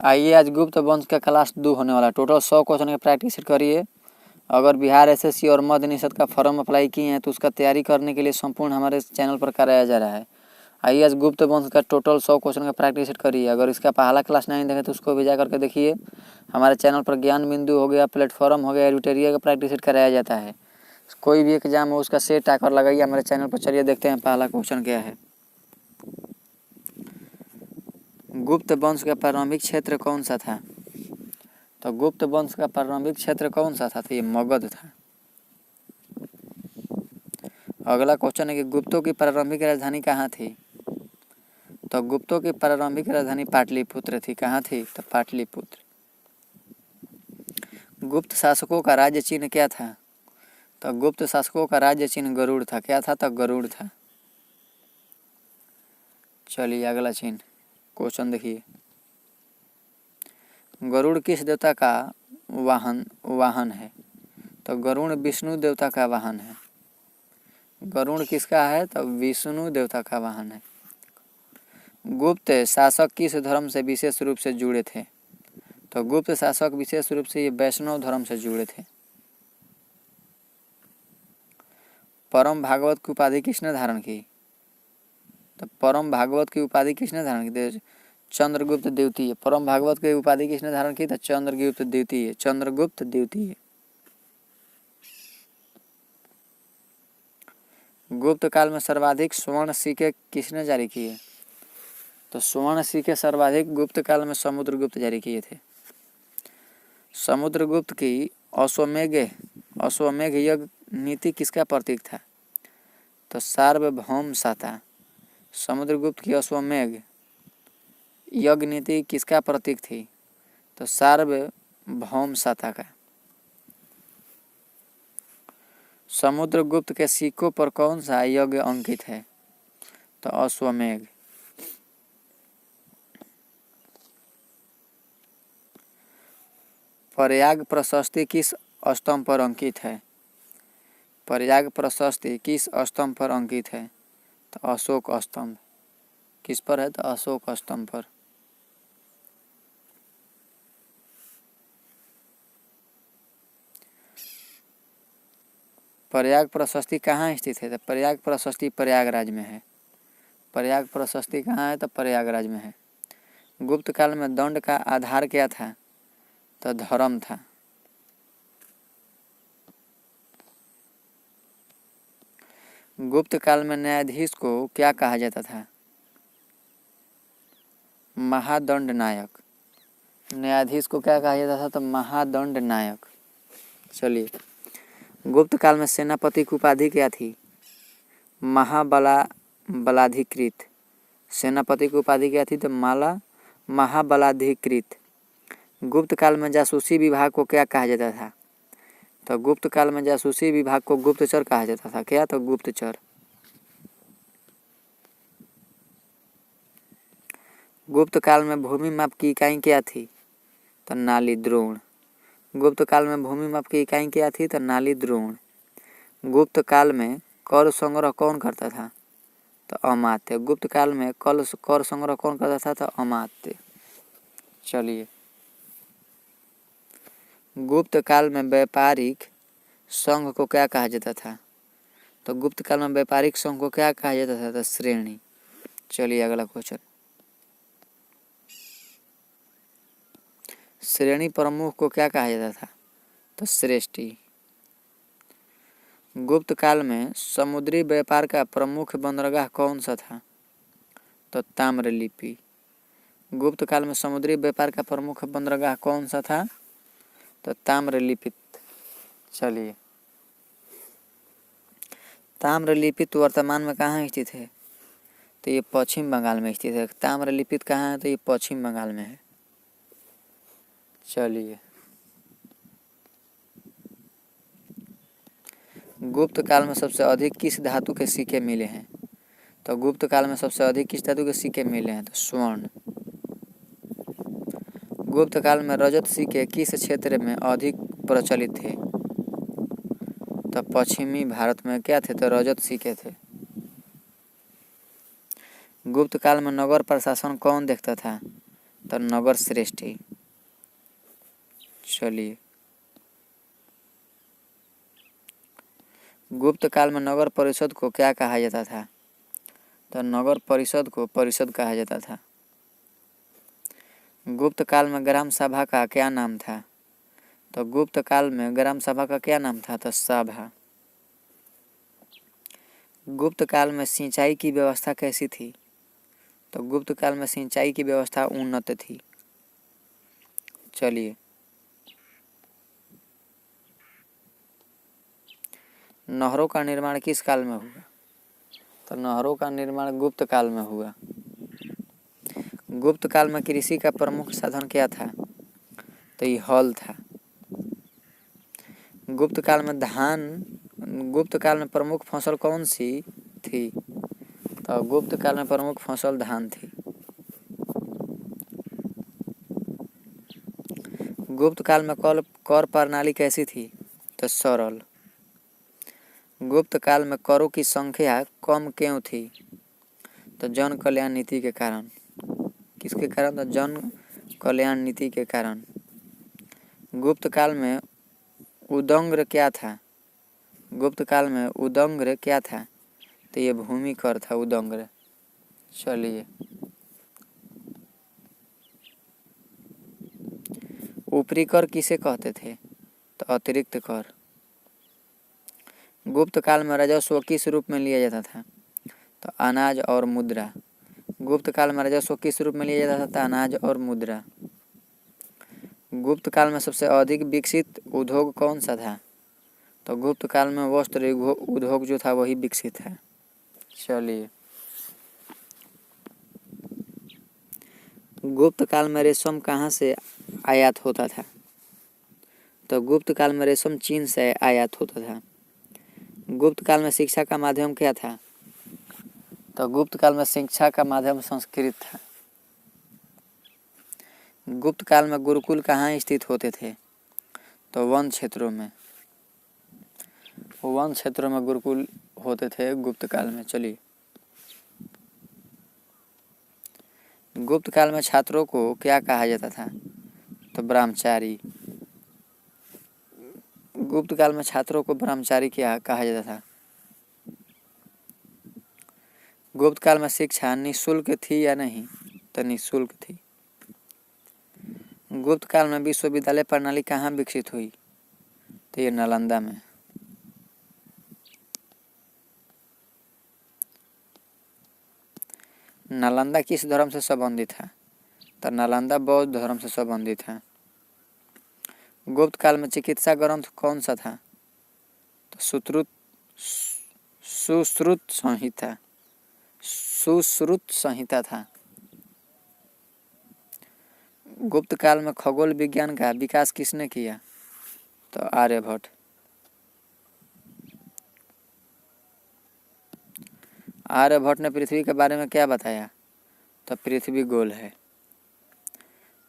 आइए आज गुप्त वंश का क्लास 2 होने वाला है। टोटल 100 क्वेश्चन की प्रैक्टिस करिए। अगर बिहार एसएससी और मध्य निषद का फॉर्म अप्लाई किए हैं तो उसका तैयारी करने के लिए संपूर्ण हमारे चैनल पर कराया जा रहा है। आइए आज गुप्त वंश का टोटल 100 क्वेश्चन का प्रैक्टिस करिए। अगर इसका पहला क्लास नहीं देखे तो उसको भी जा करके देखिए। हमारे चैनल पर ज्ञान बिंदु हो गया, प्लेटफॉर्म हो गया, एडिटोरियल का प्रैक्टिस कराया जाता है। कोई भी एग्जाम हो उसका सेट आकर लगाइए हमारे चैनल पर। चलिए देखते हैं पहला क्वेश्चन क्या है। गुप्त वंश का प्रारंभिक क्षेत्र कौन सा था? तो गुप्त वंश का प्रारंभिक क्षेत्र कौन सा था? तो ये मगध था। अगला क्वेश्चन है कि गुप्तों की प्रारंभिक राजधानी कहाँ थी? तो गुप्तों की प्रारंभिक राजधानी पाटलिपुत्र थी। कहाँ थी? तो पाटलिपुत्र। गुप्त शासकों का राज्य चिन्ह क्या था? तो गुप्त शासकों का राज्य चिन्ह गरुड़ था। क्या था? तो गरुड़ था। चलिए अगला चिन्ह क्वेश्चन देखिए। गरुड़ किस देवता का वाहन है? तो गरुड़ विष्णु देवता का वाहन है। गरुड़ किसका है? तो विष्णु देवता का वाहन है। गुप्त शासक किस धर्म से विशेष रूप से जुड़े थे? तो गुप्त शासक विशेष रूप से ये वैष्णव धर्म से जुड़े थे। परम भागवत की उपाधि किसने धारण की? तो परम भागवत की उपाधि किसने धारण की? चंद्रगुप्त द्वितीय। परम भागवत की उपाधि किसने धारण की? तो चंद्रगुप्त द्वितीय। चंद्रगुप्त द्वितीय। गुप्त काल में सर्वाधिक स्वर्ण सिक्के किसने जारी किए? तो स्वर्ण सिक्के सर्वाधिक गुप्त काल में समुद्रगुप्त जारी किए थे। समुद्रगुप्त की अश्वमेघ यज्ञ नीति किसका प्रतीक था? तो सार्वभौम था। समुद्रगुप्त की अश्वमेघ यज्ञ नीति किसका प्रतीक थी? तो सार्वभौम था का। समुद्रगुप्त के सिक्कों पर कौन सा यज्ञ अंकित है? तो अश्वमेघ। प्रयाग प्रशस्ति किस स्तंभ पर अंकित है? प्रयाग प्रशस्ति किस स्तंभ पर अंकित है? तो अशोक स्तंभ। किस पर है? तो अशोक स्तंभ पर। प्रयाग प्रशस्ति कहाँ स्थित है? तो प्रयाग प्रशस्ति प्रयागराज में है। प्रयाग प्रशस्ति कहाँ है? तो प्रयागराज में है। गुप्त काल में दंड का आधार क्या था? तो धर्म था। गुप्त काल में न्यायाधीश को क्या कहा जाता था? महादंड नायक। न्यायाधीश को क्या कहा जाता था? तो महादंड नायक। चलिए गुप्त काल में सेनापति की उपाधि क्या थी? महाबलाधिकृत। सेनापति की उपाधि क्या थी? तो महाबलाधिकृत। गुप्त काल में जासूसी विभाग को क्या कहा जाता था? तो गुप्त काल में जासूसी विभाग को गुप्तचर कहा जाता था। क्या? तो गुप्तचर। गुप्त काल में भूमि माप की इकाई क्या थी? तो नाली द्रोण। गुप्त काल में भूमि माप की इकाई क्या थी? तो नाली द्रोण। गुप्त काल में कर संग्रह कौन करता था? तो अमात्य। गुप्त काल में कर संग्रह कौन करता था? तो अमात्य। चलिए गुप्त काल में व्यापारिक संघ को क्या कहा जाता था? तो गुप्त काल में व्यापारिक संघ को क्या कहा जाता था? तो श्रेणी। चलिए अगला क्वेश्चन। श्रेणी प्रमुख को क्या कहा जाता था? तो श्रेष्ठी। गुप्त काल में समुद्री व्यापार का प्रमुख बंदरगाह कौन सा था? तो ताम्रलिपि। गुप्त काल में समुद्री व्यापार का प्रमुख बंदरगाह कौन सा था? तो ताम्रलिपित। चलिए ताम्रलिपित वर्तमान में कहाँ स्थित है? तो ये पश्चिम बंगाल में स्थित है। ताम्रलिपित कहाँ है? तो ये पश्चिम बंगाल में है। चलिए गुप्त काल में सबसे अधिक किस धातु के सिक्के मिले हैं? तो गुप्त काल में सबसे अधिक किस धातु के सिक्के मिले हैं? तो स्वर्ण। गुप्त काल में रजत सिक्के किस क्षेत्र में अधिक प्रचलित थे? तो पश्चिमी भारत में क्या थे? तो रजत सिक्के थे। गुप्त काल में नगर प्रशासन कौन देखता था? तो नगर श्रेष्ठी। चलिए, गुप्त काल में नगर परिषद को क्या कहा जाता था? तो नगर परिषद को परिषद कहा जाता था। गुप्त काल में ग्राम सभा का क्या नाम था? तो गुप्त काल में ग्राम सभा का क्या नाम था? तो सभा। गुप्त काल में सिंचाई की व्यवस्था कैसी थी? तो गुप्त काल में सिंचाई की व्यवस्था उन्नत थी। चलिए, नहरों का निर्माण किस काल में हुआ? तो नहरों का निर्माण गुप्त काल में हुआ। गुप्त काल में कृषि का प्रमुख साधन क्या था? तो ये हल था। गुप्त काल में प्रमुख फसल कौन सी थी? तो गुप्त काल में प्रमुख फसल धान थी। गुप्त काल में कर प्रणाली कैसी थी? तो सरल। गुप्त काल में करों की संख्या कम क्यों थी? तो जन कल्याण नीति के कारण। किसके कारण? तो जन कल्याण नीति के कारण। गुप्त काल में उदंग्र क्या था? गुप्त काल में उदंग्र क्या था? तो ये भूमि कर था उदंग्र। चलिए, ऊपरी कर किसे कहते थे? तो अतिरिक्त कर। गुप्त काल में राजस्व किस रूप में लिया जाता था? तो अनाज और मुद्रा। गुप्त काल में राजस्व किस रूप में लिया जाता था? अनाज और मुद्रा। गुप्त काल में सबसे अधिक विकसित उद्योग कौन सा था? तो गुप्त काल में वस्त्र उद्योग जो था वही विकसित है। चलिए, गुप्त काल में रेशम कहाँ से आयात होता था? तो गुप्त काल में रेशम चीन से आयात होता था। गुप्त काल में शिक्षा का माध्यम क्या था? तो गुप्त काल में शिक्षा का माध्यम संस्कृत था। गुप्त काल में गुरुकुल कहाँ स्थित होते थे? तो वन क्षेत्रों में। वन क्षेत्रों में गुरुकुल होते थे गुप्त काल में। चलिए, गुप्त काल में छात्रों को क्या कहा जाता था? तो ब्रह्मचारी। गुप्त काल में छात्रों को ब्रह्मचारी क्या कहा जाता था? गुप्त काल में शिक्षा निःशुल्क थी या नहीं? तो निःशुल्क थी। गुप्त काल में विश्वविद्यालय प्रणाली कहाँ विकसित हुई? तो ये नालंदा में। नालंदा किस धर्म से संबंधित है? तो नालंदा बौद्ध धर्म से संबंधित है। गुप्त काल में चिकित्सा ग्रंथ कौन सा था? तो सुश्रुत संहिता था। गुप्त काल में खगोल विज्ञान का विकास किसने किया? तो आर्यभट्ट। आर्यभट्ट ने पृथ्वी के बारे में क्या बताया? तो पृथ्वी गोल है।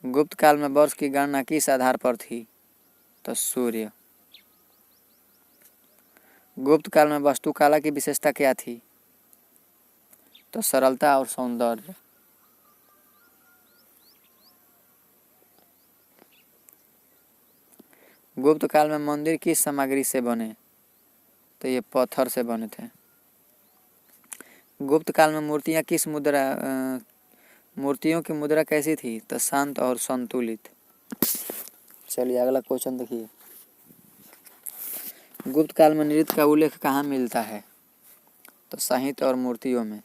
गुप्त काल में वर्ष की गणना किस आधार पर थी? तो सूर्य। गुप्त काल में वास्तुकला की विशेषता क्या थी? तो सरलता और सौंदर्य। गुप्त काल में मंदिर किस सामग्री से बने? तो ये पत्थर से बने थे। गुप्त काल में मूर्तियों की मुद्रा कैसी थी? तो शांत और संतुलित। चलिए, अगला क्वेश्चन देखिए। गुप्त काल में नृत्य का उल्लेख कहाँ मिलता है? तो साहित्य और मूर्तियों में।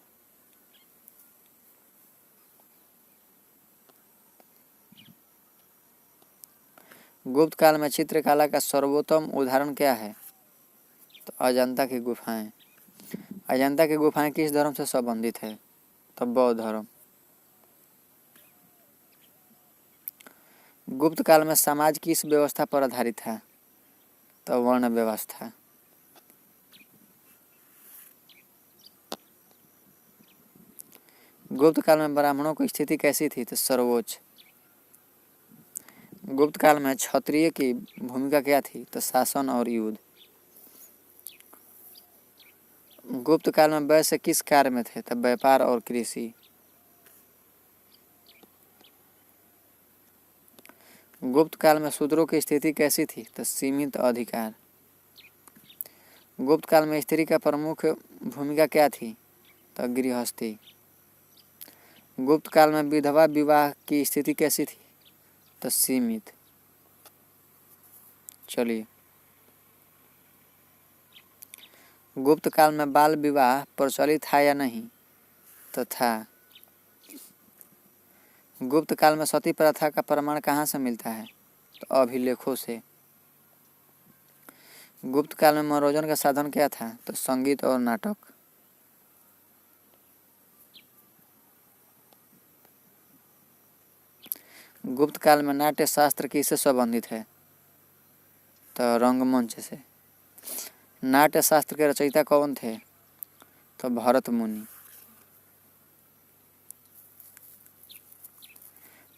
गुप्त काल में चित्रकला का सर्वोत्तम उदाहरण क्या है? तो अजंता की गुफाएं। अजंता की गुफाएं किस धर्म से संबंधित है? तो बौद्ध धर्म। गुप्त काल में समाज किस व्यवस्था पर आधारित है? तो वर्ण व्यवस्था। गुप्त काल में ब्राह्मणों की स्थिति कैसी थी? तो सर्वोच्च। गुप्त काल में क्षत्रिय की भूमिका क्या थी? तो शासन और युद्ध। गुप्त काल में वैश्य किस कार्य में थे? तो व्यापार और कृषि। गुप्त काल में शूद्रों की स्थिति कैसी थी? तो सीमित अधिकार। गुप्त काल में स्त्री का प्रमुख भूमिका क्या थी? तो गृहस्थी। गुप्त काल में विधवा विवाह की स्थिति कैसी थी? तो सीमित। चलिए, गुप्त काल में बाल विवाह प्रचलित था या नहीं? तो था। गुप्त काल में सती प्रथा का प्रमाण कहाँ से मिलता है? तो अभिलेखों से। गुप्त काल में मनोरंजन का साधन क्या था? तो संगीत और नाटक। गुप्त काल में नाट्य शास्त्र किससे संबंधित है? तो रंगमंच से। नाट्य शास्त्र के रचयिता कौन थे? तो भरत मुनि।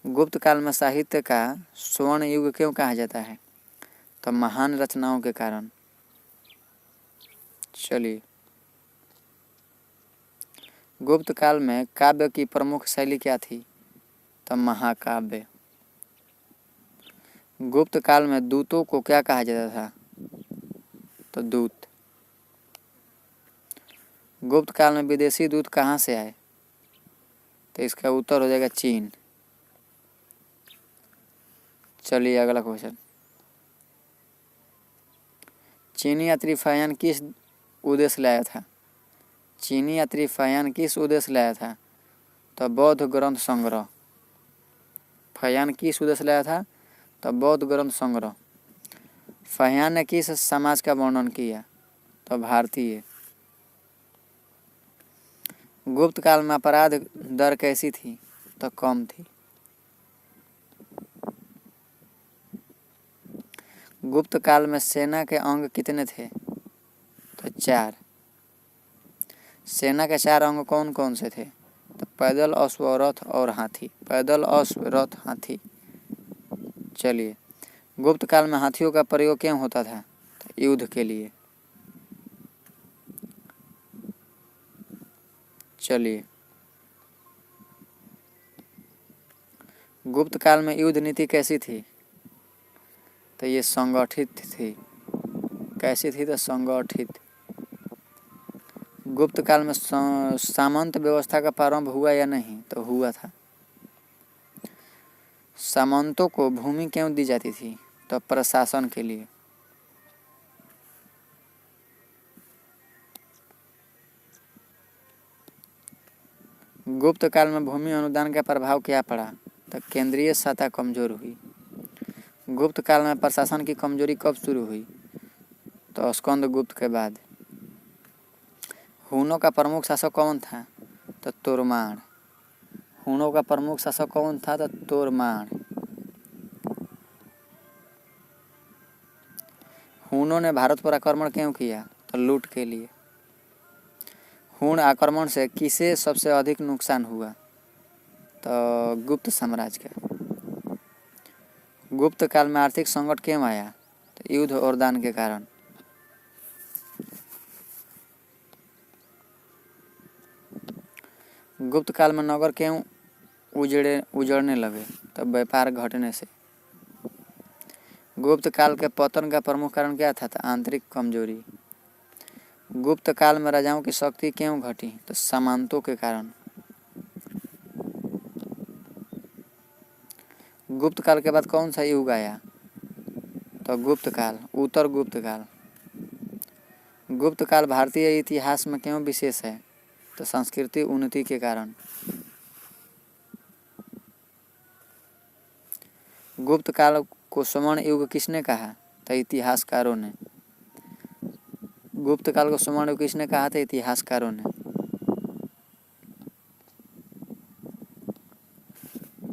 गुप्त काल में साहित्य का स्वर्ण युग क्यों कहा जाता है? तो महान रचनाओं के कारण। चलिए, गुप्त काल में काव्य की प्रमुख शैली क्या थी? तो महाकाव्य। गुप्त काल में दूतों को क्या कहा जाता था? तो दूत। गुप्त काल में विदेशी दूत कहाँ से आए? तो इसका उत्तर हो जाएगा चीन। चलिए, अगला क्वेश्चन। चीनी यात्री फयान किस उद्देश्य लाया था? चीनी यात्री फयान किस उद्देश्य लाया था? तो बौद्ध ग्रंथ संग्रह। फयान किस उद्देश्य लाया था? तो बौद्ध ग्रंथ संग्रह। फयान ने किस समाज का वर्णन किया? तो भारतीय। गुप्त काल में अपराध दर कैसी थी? तो कम थी। गुप्त काल में सेना के अंग कितने थे? तो 4। सेना के 4 अंग कौन कौन से थे? तो पैदल, अश्व, रथ और हाथी। पैदल, अश्व, रथ, हाथी। चलिए, गुप्त काल में हाथियों का प्रयोग क्यों होता था? तो युद्ध के लिए। चलिए, गुप्त काल में युद्ध नीति कैसी थी? तो ये संगठित थी। कैसी थी? तो संगठित। गुप्त काल में सामंत व्यवस्था का प्रारंभ हुआ या नहीं? तो हुआ था। सामंतों को भूमि क्यों दी जाती थी? तो प्रशासन के लिए। गुप्त काल में भूमि अनुदान का प्रभाव क्या पड़ा? तो केंद्रीय सत्ता कमजोर हुई। गुप्त काल में प्रशासन की कमजोरी कब शुरू हुई? तो स्कंदगुप्त के बाद। हुनों का प्रमुख शासक कौन था? तो तोरमाण। हुनों का प्रमुख शासक कौन था? तो तोरमाण। हुनों ने भारत पर आक्रमण क्यों किया? तो लूट के लिए। हुन आक्रमण से किसे सबसे अधिक नुकसान हुआ? तो गुप्त साम्राज्य का। गुप्त काल में आर्थिक संकट क्यों आया? तो युद्ध और दान के कारण। गुप्त काल में नगर क्यों उजड़ने लगे? तो व्यापार घटने से। गुप्त काल के पतन का प्रमुख कारण क्या था? तो आंतरिक कमजोरी। गुप्त काल में राजाओं की शक्ति क्यों घटी? तो सामंतों के कारण। गुप्त काल के बाद कौन सा युग आया? तो गुप्त काल, उत्तर गुप्त काल। गुप्त काल भारतीय इतिहास में क्यों विशेष है? तो संस्कृति उन्नति के कारण। गुप्त काल को स्वर्ण युग किसने कहा? तो इतिहासकारों ने। गुप्त काल को स्वर्ण युग किसने कहा? था इतिहासकारों ने।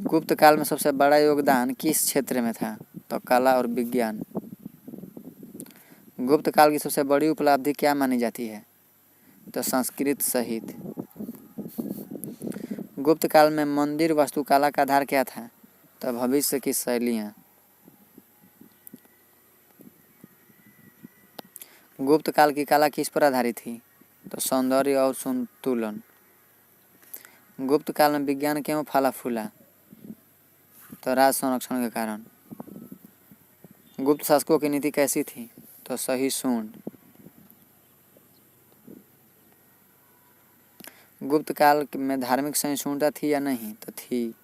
गुप्त काल में सबसे बड़ा योगदान किस क्षेत्र में था? तो कला और विज्ञान। गुप्त काल की सबसे बड़ी उपलब्धि क्या मानी जाती है? तो संस्कृत सहित। गुप्त काल में मंदिर वास्तुकला का आधार क्या था? तो भविष्य की शैलियाँ। गुप्त काल की कला किस पर आधारित थी? तो सौंदर्य और संतुलन। गुप्त काल में विज्ञान क्यों फला फूला? तो राज संरक्षण के कारण। गुप्त शासकों की नीति कैसी थी? तो सही सूंड। गुप्त काल में धार्मिक सहिष्णुता थी या नहीं? तो थी।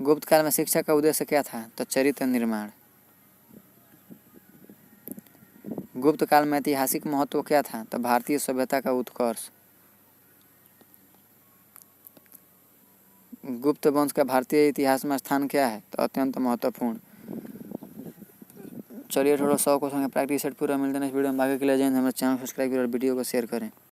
गुप्त काल में शिक्षा का उद्देश्य क्या था? तो चरित्र निर्माण। गुप्त काल में ऐतिहासिक महत्व क्या था? तो भारतीय सभ्यता का उत्कर्ष। गुप्त वंश का भारतीय इतिहास में स्थान क्या है? तो अत्यंत महत्वपूर्ण। चलिए थोड़ा 100 क्वेश्चन का प्रैक्टिस सेट पूरा मिलते हैं नेक्स्ट वीडियो में। आगे के लिए जय हिंद। हमारे चैनल सब्सक्राइब करें और वीडियो को शेयर करें।